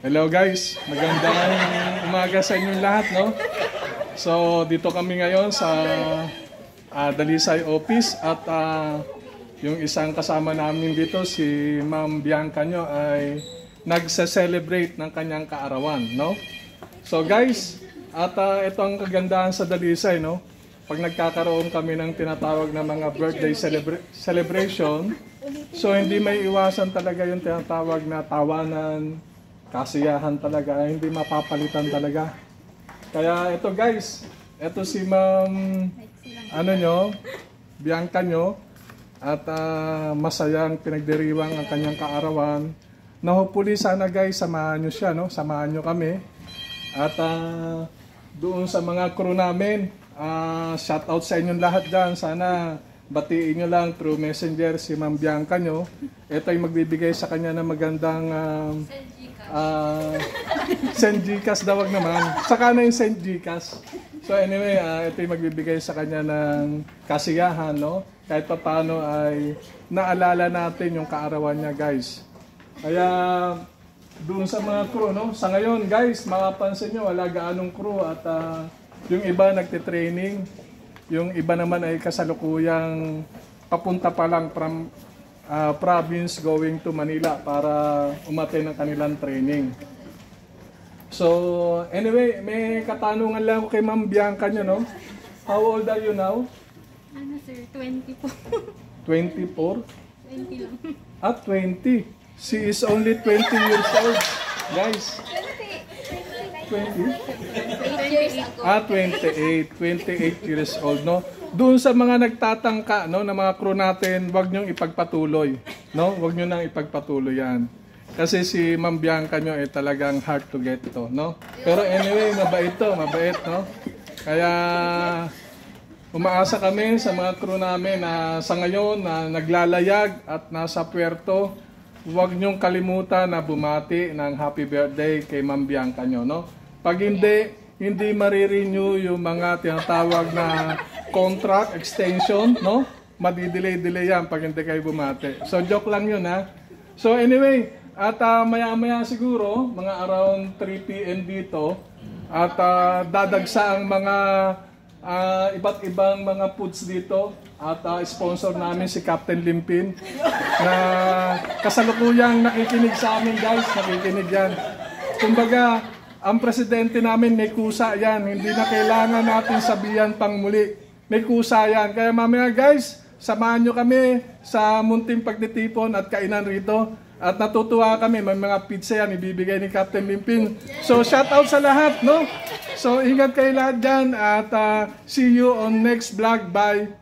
Hello guys, magandang umaga sa inyong lahat, no? So, dito kami ngayon sa Dalisay office at yung isang kasama namin dito, si Ma'am Bianca nyo, ay nagse-celebrate ng kanyang kaarawan, no? So guys, at ito ang kagandahan sa Dalisay, no? Pag nagkakaroon kami ng tinatawag na mga birthday celebration, so hindi may iwasan talaga yung tinatawag na tawanan, kasiyahan talaga, hindi mapapalitan talaga. Kaya ito guys, ito si Ma'am Bianca nyo, at masayang pinagdiriwang ang kanyang kaarawan. Na hopefully sana guys, samahan nyo siya, no? Samahan nyo kami. At doon sa mga crew namin, shout out sa inyong lahat dyan. Sana batiin nyo lang through messenger si Ma'am Bianca nyo. Ito ay magbibigay sa kanya ng magandang Send Gcash daw naman. Saka na yung Send Gcash. So anyway, ito yung magbibigay sa kanya ng kasiyahan, no? Kahit pa paano ay naalala natin yung kaarawan niya guys. Kaya doon sa mga crew, no? Sa ngayon guys, mapapansin nyo wala gaanong crew at yung iba nagtitraining. Yung iba naman ay kasalukuyang papunta pa lang from province going to Manila para umattend ng kanilang training. So, anyway, may katanungan lang ako kay Ma'am Bianca nyo, no? How old are you now? Ano sir, 20 po. 24? 20 lang. 20. She is only 20 years old. Guys. 20? 28 years old, no? Doon sa mga nagtatangka, no, na mga crew natin, wag niyong ipagpatuloy, no? Wag niyo nang ipagpatuloy 'yan. Kasi si Ma'am Bianca nyo ay talagang hard to get to, no? Pero anyway, mabait, no? Kaya umaasa kami sa mga crew namin na sa ngayon na naglalayag at nasa puerto, huwag niyong kalimutan na bumati ng happy birthday kay Ma'am Bianca nyo, no? Pag hindi marirenew yung mga tinatawag na contract extension, no? Madidelay yan pag hindi kayo bumati. So joke lang yun, ha? So anyway, at maya-maya siguro, mga around 3 PM dito, at dadagsa ang mga iba't ibang mga foods dito. At sponsor namin si Captain Limpin na kasalukuyang nakikinig sa amin guys, nakikinig yan. Kumbaga, ang presidente namin may kusa yan, hindi na kailangan natin sabihan pang muli. May kusa yan. Kaya mamaya guys, samahan nyo kami sa munting pagtitipon at kainan rito. At natutuwa kami, may mga pizza yan, ibibigay ni Captain Limpin. So shout out sa lahat, no? So ingat kayo lahat dyan at see you on next vlog. Bye!